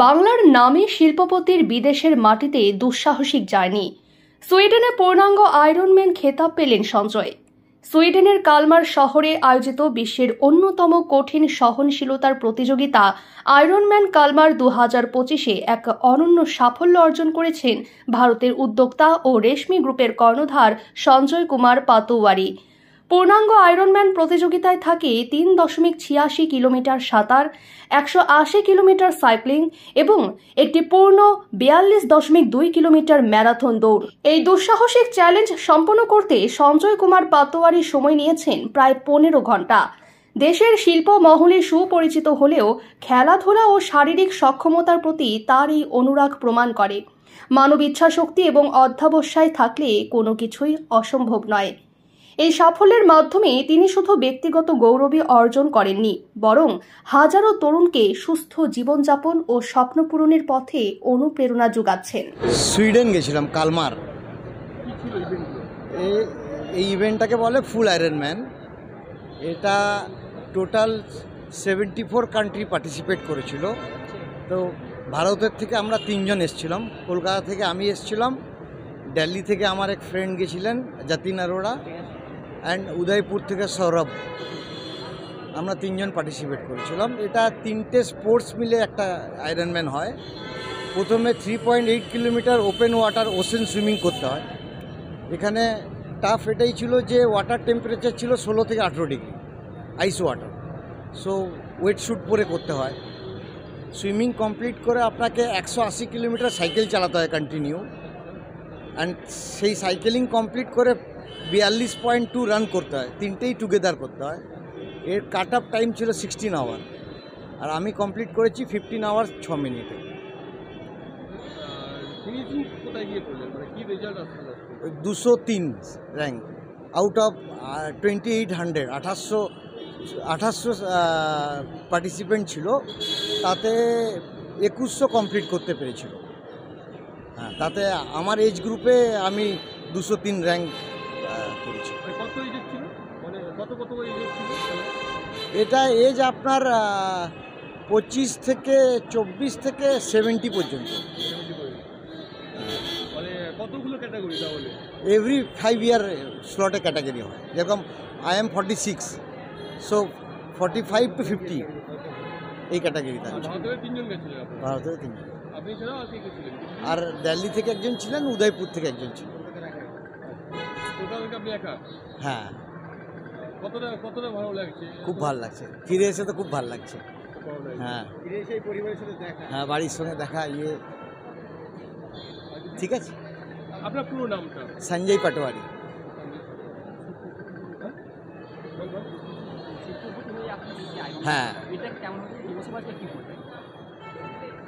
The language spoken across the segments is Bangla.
বাংলার নামী শিল্পপতির বিদেশের মাটিতে দুঃসাহসিক জার্নি। সুইডেনে পূর্ণাঙ্গ আয়রনম্যান খেতাব পেলেন সঞ্জয়। সুইডেনের কালমার শহরে আয়োজিত বিশ্বের অন্যতম কঠিন সহনশীলতার প্রতিযোগিতা আয়রনম্যান কালমার 2025-এ এক অনন্য সাফল্য অর্জন করেছেন ভারতের উদ্যোক্তা ও রেশমি গ্রুপের কর্ণধার সঞ্জয় কুমার পাতোয়ারি। পূর্ণাঙ্গ আয়রনম্যান প্রতিযোগিতায় থাকে 3.86 কিলোমিটার সাঁতার, 180 কিলোমিটার সাইক্লিং এবং একটি পূর্ণ 42.2 কিলোমিটার ম্যারাথন দৌড়। এই দুঃসাহসিক চ্যালেঞ্জ সম্পন্ন করতে সঞ্জয় কুমার পাতোয়ারি সময় নিয়েছেন প্রায় 15 ঘন্টা। দেশের শিল্প মহলে সুপরিচিত হলেও খেলাধুলা ও শারীরিক সক্ষমতার প্রতি তার এই অনুরাগ প্রমাণ করে মানব ইচ্ছাশক্তি এবং অধ্যবসায় থাকলে কোনো কিছুই অসম্ভব নয়। এই সাফল্যের মাধ্যমে তিনি শুধু ব্যক্তিগত গৌরবই অর্জন করেননি, বরং হাজারো তরুণকে সুস্থ জীবনযাপন ও স্বপ্ন পূরণের পথে অনুপ্রেরণা যোগাচ্ছেন। সুইডেন গেছিলাম কালমার। এই ইভেন্টটাকে বলে ফুল আয়রনম্যান। এটা টোটাল 74 কান্ট্রি পার্টিসিপেট করেছিল। তো ভারতের থেকে আমরা 3 জন এসেছিলাম। কলকাতা থেকে আমি এসেছিলাম, দিল্লি থেকে আমার এক ফ্রেন্ড গেছিলেন যতীন অরোরা, অ্যান্ড উদয়পুর থেকে সৌরভ। আমরা 3 জন পার্টিসিপেট করেছিলাম। এটা 3টে স্পোর্টস মিলে একটা আয়রনম্যান হয়। প্রথমে 3.8 kilometre open water ocean swimming করতে হয়। এখানে টাফ এটাই ছিল যে ওয়াটার টেম্পারেচার ছিল 16 থেকে 18 degree, ice water. So wet suit পরে করতে হয়। সুইমিং কমপ্লিট করে আপনাকে 180 কিলোমিটার সাইকেল চালাতে হয় কন্টিনিউ, অ্যান্ড সেই সাইকেলিং কমপ্লিট করে 42.2 রান করতে হয়। 3টেই টুগেদার করতে হয়। এর কাট আপ টাইম ছিল 16 আওয়ার, আর আমি কমপ্লিট করেছি 15 আওয়ার 6 মিনিটে। 203 র্যাঙ্ক আউট অফ 2800। 1800 পার্টিসিপেন্ট ছিল, তাতে 2100 কমপ্লিট করতে পেরেছিল। হ্যাঁ, তাতে আমার এজ গ্রুপে আমি 203 র্যাঙ্ক করেছি। এটা এজ আপনার 25 থেকে 24 থেকে 70 পর্যন্ত। এভরি 5 ইয়ার স্লটে ক্যাটাগরি হয়। যেরকম আই এম 46, সো 45 to 50 এই ক্যাটাগরিতে। ভারতের 3 জন, আর দিল্লি থেকে একজন ছিলেন, উদয়পুর থেকে একজন ছিলেন। হ্যাঁ, খুব ভালো লাগছে। ফিরে এসে তো খুব ভালো লাগছে। হ্যাঁ, হ্যাঁ, বাড়ির সঙ্গে দেখা ইয়ে। ঠিক আছে। আপনার পুরো নামটা? সঞ্জয় পাটোয়ারি। হ্যাঁ,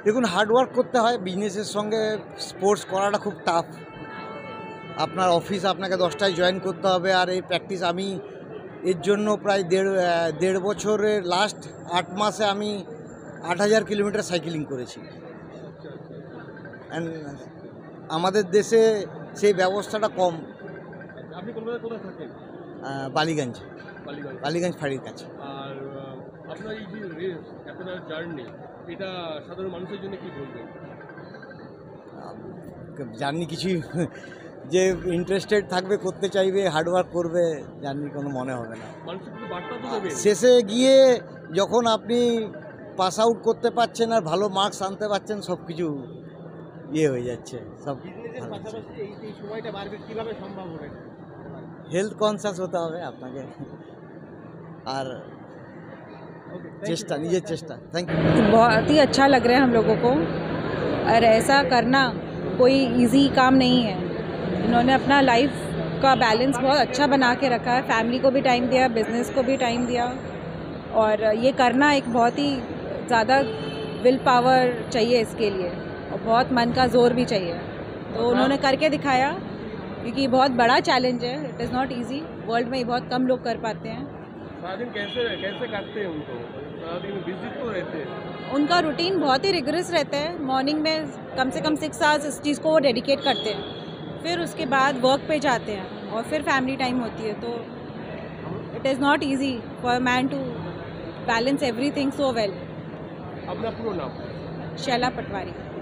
দেখুন, হার্ডওয়ার্ক করতে হয়। বিজনেসের সঙ্গে স্পোর্টস করাটা খুব টাফ। আপনার অফিস আপনাকে 10টায় জয়েন করতে হবে, আর এই প্র্যাকটিস আমি এর জন্য প্রায় দেড় বছরের লাস্ট 8 মাসে আমি 8000 কিলোমিটার সাইকেলিং করেছি। অ্যান্ড আমাদের দেশে সেই ব্যবস্থাটা কম। আপনি কলকাতায় কোথায় থাকেন? বালিগঞ্জ, বালিগঞ্জ ফাঁড়ির কাছে। আর আপনার এই যে রেস, আপনার জার্নি, এটা সাধারণ মানুষের জন্য কি বলবেন? জার্নি কিছুই, যে ইন্টারেস্টেড থাকবে, করতে চাইবে, হার্ডওয়ার্ক করবে, জার্নি কোনো মনে হবে না। শেষে গিয়ে যখন আপনি পাস আউট করতে পারছেন আর ভালো মার্কস আনতে পারছেন, সব কিছু ইয়ে হয়ে যাচ্ছে। সব হেলথ কনসিয়াস হতে হবে আপনাকে, আর চেষ্টা, নিজের চেষ্টা। Thank you. बहुत ही अच्छा लग रहा है हम लोगों को, और ऐसा करना कोई इजी काम नहीं है। इन्होंने अपना लाइफ का बैलेंस बहुत अच्छा बना के रखा है। फैमिली को भी टाइम दिया, बिजनेस को भी टाइम दिया, और ये करना एक बहुत ही ज़्यादा विल पावर चाहिए इसके लिए, और बहुत मन का जोर भी चाहिए। तो उन्होंने करके दिखाया, क्योंकि बहुत बड़ा चैलेंज है। It is not easy. World में बहुत कम लोग कर पाते हैं। सारा दिन कैसे काटते हैं उनको? सारा दिन बिजी तो रहते हैं। उनका रूटीन बहुत ही रिगरस रहता है। मॉर्निंग में कम से कम 6 आवर्स इस चीज़ को वो डेडिकेट करते हैं, फिर उसके बाद वर्क पे जाते हैं, और फिर फैमिली टाइम होती है। तो it is not easy for man to balance everything so well. अपना पूरा नाम? शैला पटवारी।